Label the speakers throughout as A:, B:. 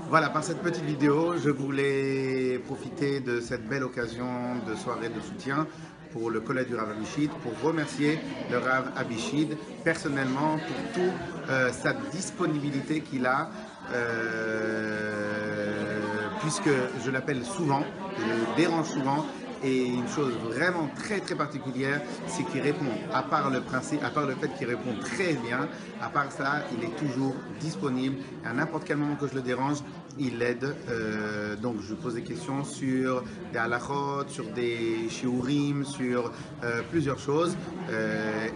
A: Voilà, par cette petite vidéo, je voulais profiter de cette belle occasion de soirée de soutien pour le collège du Rav Abishid, pour remercier le Rav Abishid personnellement pour toute sa disponibilité qu'il a, puisque je l'appelle souvent, je le dérange souvent, et une chose vraiment très très particulière, c'est qu'il répond, à part le principe, à part le fait qu'il répond très bien, à part ça, il est toujours disponible. À n'importe quel moment que je le dérange, il aide. Donc je pose des questions sur des halachot, sur des shiurim, sur plusieurs choses.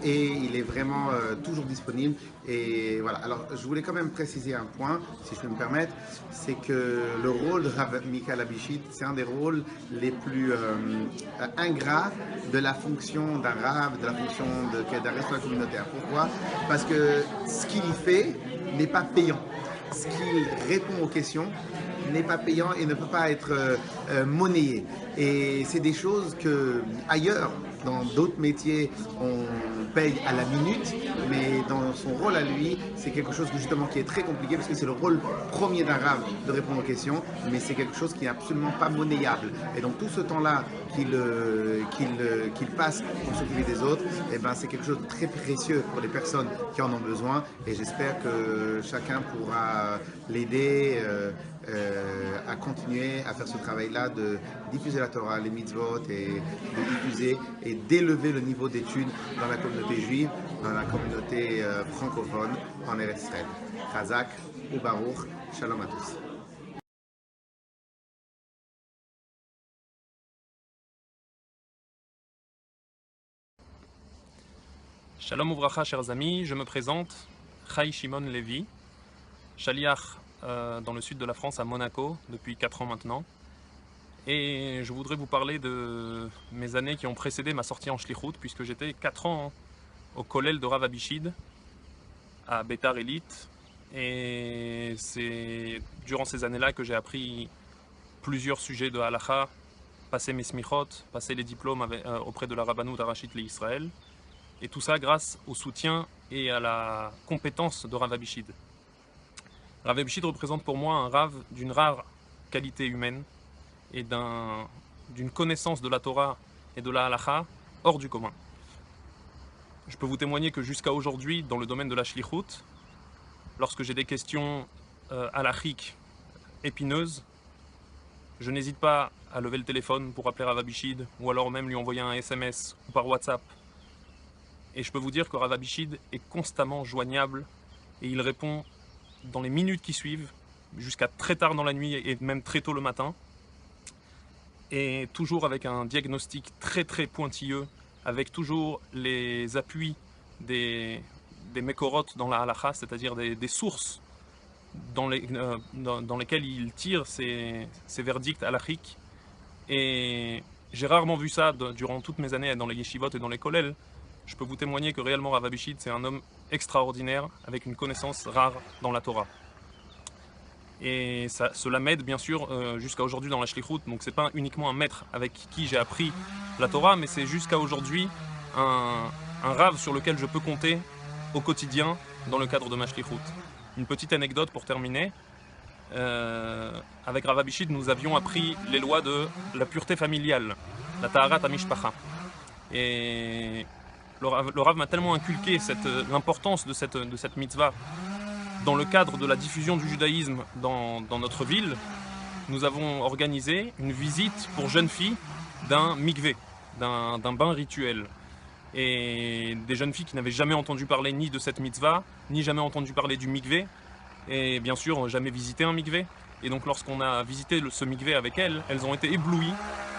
A: Et il est vraiment toujours disponible. Et voilà. Alors je voulais quand même préciser un point, si je peux me permettre, c'est que le rôle de Rav Michael Abishid, c'est un des rôles les plus ingrats de la fonction d'un Rav, de la fonction d'un responsable communautaire. Pourquoi? Parce que ce qu'il fait n'est pas payant. Ce qu'il répond aux questions n'est pas payant et ne peut pas être monnayé. Et c'est des choses que ailleurs, dans d'autres métiers, on paye à la minute, mais dans son rôle à lui, c'est quelque chose justement qui est très compliqué parce que c'est le rôle premier d'un rave de répondre aux questions, mais c'est quelque chose qui n'est absolument pas monnayable. Et donc tout ce temps-là qu'il passe pour s'occuper des autres, eh ben, c'est quelque chose de très précieux pour les personnes qui en ont besoin. Et j'espère que chacun pourra l'aider à continuer à faire ce travail-là de diffuser la Torah, les mitzvot et de diffuser et d'élever le niveau d'études dans la communauté juive, dans la communauté francophone en Eretz Israël. Chazak ou Baruch, shalom à tous.
B: Shalom Ouvracha, chers amis, je me présente, Chai Shimon Levi, Shaliach dans le sud de la France, à Monaco, depuis 4 ans maintenant. Et je voudrais vous parler de mes années qui ont précédé ma sortie en Shlichut, puisque j'étais 4 ans au Kollel de Rav Abishid, à Beitar Elite. Et c'est durant ces années-là que j'ai appris plusieurs sujets de halacha, passé mes smichot, passé les diplômes auprès de la Rabbanout Arachit l'Israël. Et tout ça grâce au soutien et à la compétence de Rav Abishid. Rav Abishid représente pour moi un Rav d'une rare qualité humaine et d'une connaissance de la Torah et de la halacha hors du commun. Je peux vous témoigner que jusqu'à aujourd'hui, dans le domaine de la shlichut, lorsque j'ai des questions halachiques épineuses, je n'hésite pas à lever le téléphone pour appeler Rav Abishid ou alors même lui envoyer un SMS ou par WhatsApp. Et je peux vous dire que Rav Abishid est constamment joignable et il répond dans les minutes qui suivent, jusqu'à très tard dans la nuit et même très tôt le matin. Et toujours avec un diagnostic très très pointilleux, avec toujours les appuis des mekorotes dans la halacha, c'est-à-dire des sources dans lesquelles il tire ses verdicts halachiques. Et j'ai rarement vu ça durant toutes mes années dans les yeshivot et dans les kollels. Je peux vous témoigner que réellement Rav Abishid, c'est un homme extraordinaire, avec une connaissance rare dans la Torah. Et cela m'aide bien sûr jusqu'à aujourd'hui dans la shlichut. Donc c'est pas uniquement un maître avec qui j'ai appris la Torah, mais c'est jusqu'à aujourd'hui un Rav sur lequel je peux compter au quotidien dans le cadre de ma shlichut. Une petite anecdote pour terminer. Avec Rav Abishid, nous avions appris les lois de la pureté familiale, la Taharat HaMishpacha. Et le Rav m'a tellement inculqué l'importance de cette mitzvah dans le cadre de la diffusion du judaïsme dans notre ville. Nous avons organisé une visite pour jeunes filles d'un mikvé, d'un bain rituel. Et des jeunes filles qui n'avaient jamais entendu parler ni de cette mitzvah, ni jamais entendu parler du mikvé, et bien sûr jamais visité un mikvé. Et donc lorsqu'on a visité ce mikvé avec elles, elles ont été éblouies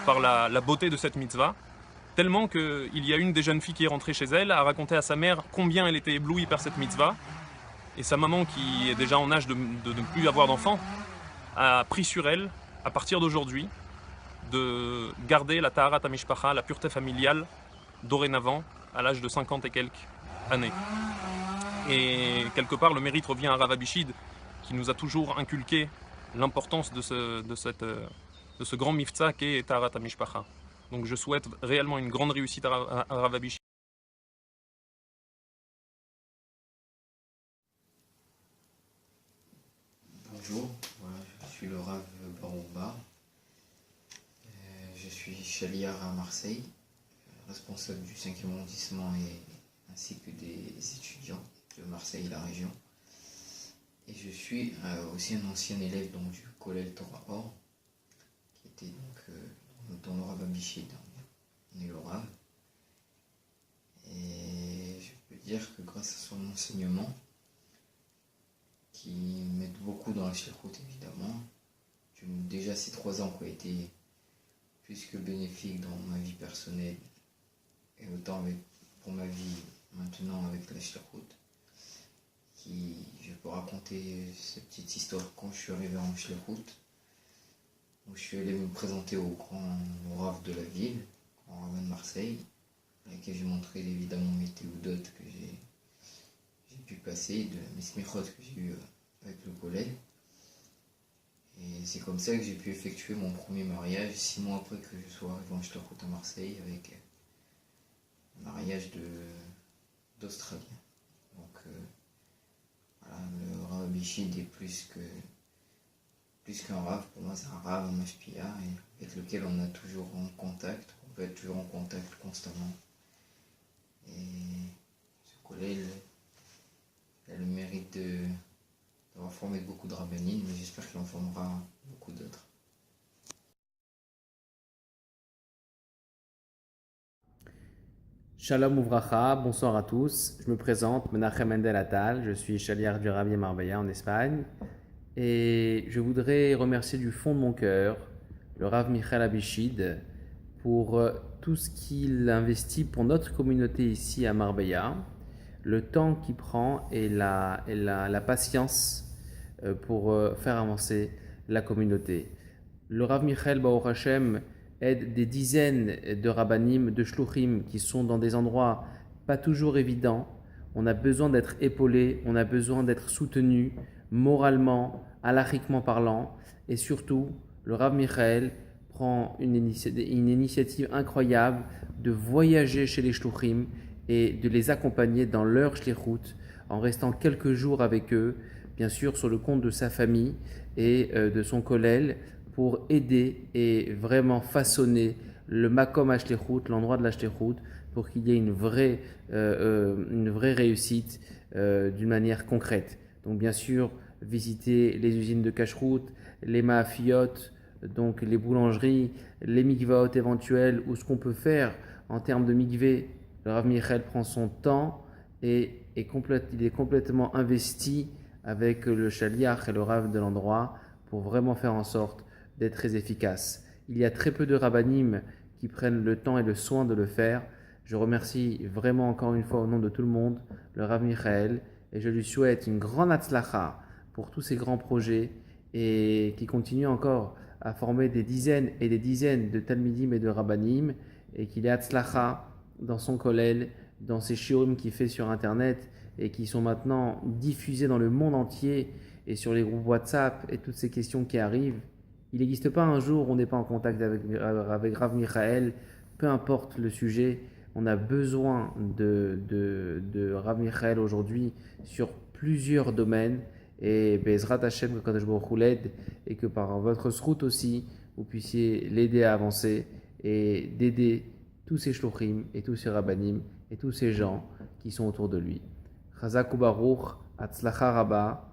B: par la beauté de cette mitzvah, tellement qu'il y a une des jeunes filles qui est rentrée chez elle, a raconté à sa mère combien elle était éblouie par cette mitzvah, et sa maman, qui est déjà en âge de ne plus avoir d'enfants, a pris sur elle, à partir d'aujourd'hui, de garder la Taharat HaMishpacha, la pureté familiale, dorénavant, à l'âge de 50 et quelques années. Et quelque part, le mérite revient à Rav Abishid, qui nous a toujours inculqué l'importance de ce grand mifta qu'est Taharat HaMishpacha. Donc je souhaite réellement une grande réussite à Rav Abishid.
C: Bonjour, voilà, suis le Rav Baruch Bar. Je suis chaliar à Marseille, responsable du 5e arrondissement ainsi que des étudiants de Marseille et la région. Et je suis aussi un ancien élève donc, du Kollel Torah Or, qui était donc dans le Rav Abishid. On est le Rav. Et je peux dire que grâce à son enseignement, qui m'aide beaucoup dans la shlichut évidemment, déjà ces 3 ans qui ont été plus que bénéfiques dans ma vie personnelle et autant pour ma vie maintenant avec la shlichut, je peux raconter cette petite histoire quand je suis arrivé en shlichut, où je suis allé me présenter au Rav de la ville, au Rav de Marseille, avec lequel j'ai montré évidemment mes théodotes que j'ai pu passer, mes smichot que j'ai eu avec le collègue. Et c'est comme ça que j'ai pu effectuer mon premier mariage, 6 mois après que je sois arrivé en shlichut à Marseille, avec un mariage d'Australien. Donc voilà, le Rav Abishid est plus qu'un Rav, pour moi c'est un Rav, un mashpia, avec lequel on est toujours en contact, on peut être toujours en contact constamment. Et ce collègue a le mérite d'avoir formé beaucoup de rabbanines, mais j'espère qu'il en formera beaucoup d'autres.
D: Shalom Ouvracha, bonsoir à tous. Je me présente, Menachem Mendel Atal, je suis chaliar du Rabbi Marbella en Espagne. Et je voudrais remercier du fond de mon cœur le Rav Michael Abishid pour tout ce qu'il investit pour notre communauté ici à Marbella, le temps qu'il prend et la patience pour faire avancer la communauté. Le Rav Michael Baruch Hashem aide des dizaines de rabbanim, de shluchim qui sont dans des endroits pas toujours évidents. On a besoin d'être épaulé, on a besoin d'être soutenu moralement, halachiquement parlant, et surtout, le Rav Michael prend une initiative incroyable de voyager chez les shluchim et de les accompagner dans leur shlichut en restant quelques jours avec eux, bien sûr sur le compte de sa famille et de son kollel, pour aider et vraiment façonner le makom HaShlichut, l'endroit de la shlichut, pour qu'il y ait une vraie réussite d'une manière concrète. Donc bien sûr, visiter les usines de kashrut, les maafiyot, donc les boulangeries, les mikvaot éventuels, ou ce qu'on peut faire en termes de mikvé. Le Rav Michael prend son temps et il est complètement investi avec le shaliach et le Rav de l'endroit pour vraiment faire en sorte d'être très efficace. Il y a très peu de rabbanim qui prennent le temps et le soin de le faire. Je remercie vraiment encore une fois au nom de tout le monde le Rav Michael et je lui souhaite une grande hatzlacha pour tous ces grands projets et qui continue encore à former des dizaines et des dizaines de talmidim et de rabbanim et qu'il ait hatzlacha dans son kollel, dans ses shiurim qu'il fait sur internet et qui sont maintenant diffusés dans le monde entier et sur les groupes WhatsApp et toutes ces questions qui arrivent. Il n'existe pas un jour où on n'est pas en contact avec Rav Michael, peu importe le sujet. On a besoin de Rav Michael aujourd'hui sur plusieurs domaines. Et Bezrat Hashem, que Kadosh Baruch Hu l'aide, et que par votre route aussi, vous puissiez l'aider à avancer et d'aider tous ces shluchim et tous ces rabbanim et tous ces gens qui sont autour de lui. Chazak ubaruch, Hatzlacha Rabba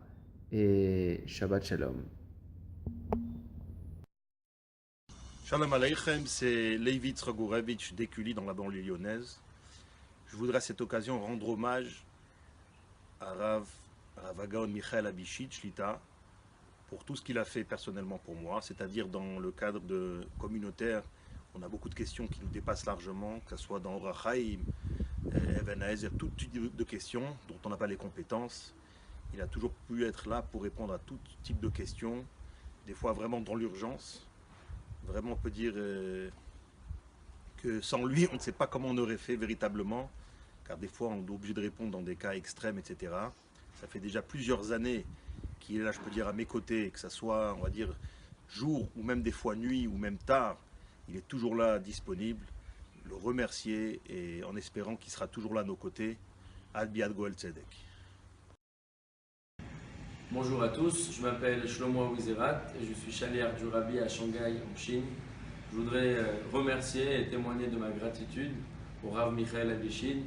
D: et Shabbat Shalom.
E: Shalom Aleichem, c'est Levi Tsrogurevitch d'Écully dans la banlieue lyonnaise. Je voudrais à cette occasion rendre hommage à Rav Agaon Michael Abishid Shlita pour tout ce qu'il a fait personnellement pour moi, c'est-à-dire dans le cadre de communautaire. On a beaucoup de questions qui nous dépassent largement, que ce soit dans Orach Chaim, Even Haezer, tout type de questions dont on n'a pas les compétences. Il a toujours pu être là pour répondre à tout type de questions, des fois vraiment dans l'urgence. Vraiment, on peut dire que sans lui, on ne sait pas comment on aurait fait véritablement, car des fois, on est obligé de répondre dans des cas extrêmes, etc. Ça fait déjà plusieurs années qu'il est là, je peux dire, à mes côtés, que ce soit, on va dire, jour ou même des fois nuit ou même tard, il est toujours là, disponible. Le remercier et en espérant qu'il sera toujours là à nos côtés. Ad Biad Goel Tzedek.
F: Bonjour à tous, je m'appelle Shlomo Wizerat et je suis chaliar du Rabbi à Shanghai en Chine. Je voudrais remercier et témoigner de ma gratitude au Rav Michael Abishin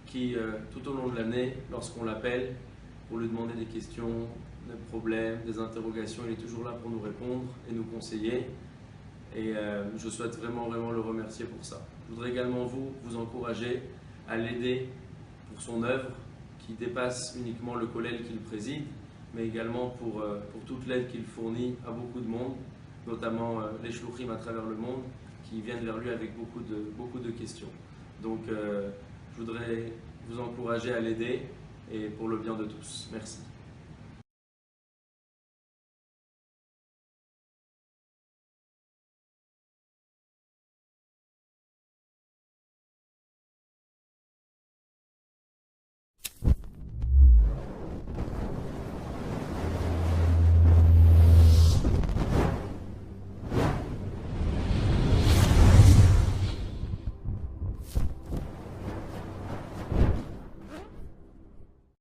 F: qui, tout au long de l'année, lorsqu'on l'appelle pour lui demander des questions, des problèmes, des interrogations, il est toujours là pour nous répondre et nous conseiller. Et je souhaite vraiment le remercier pour ça. Je voudrais également vous encourager à l'aider pour son œuvre qui dépasse uniquement le kollel qu'il préside, mais également pour toute l'aide qu'il fournit à beaucoup de monde, notamment les shluchim à travers le monde qui viennent vers lui avec beaucoup de questions. Donc je voudrais vous encourager à l'aider et pour le bien de tous. Merci.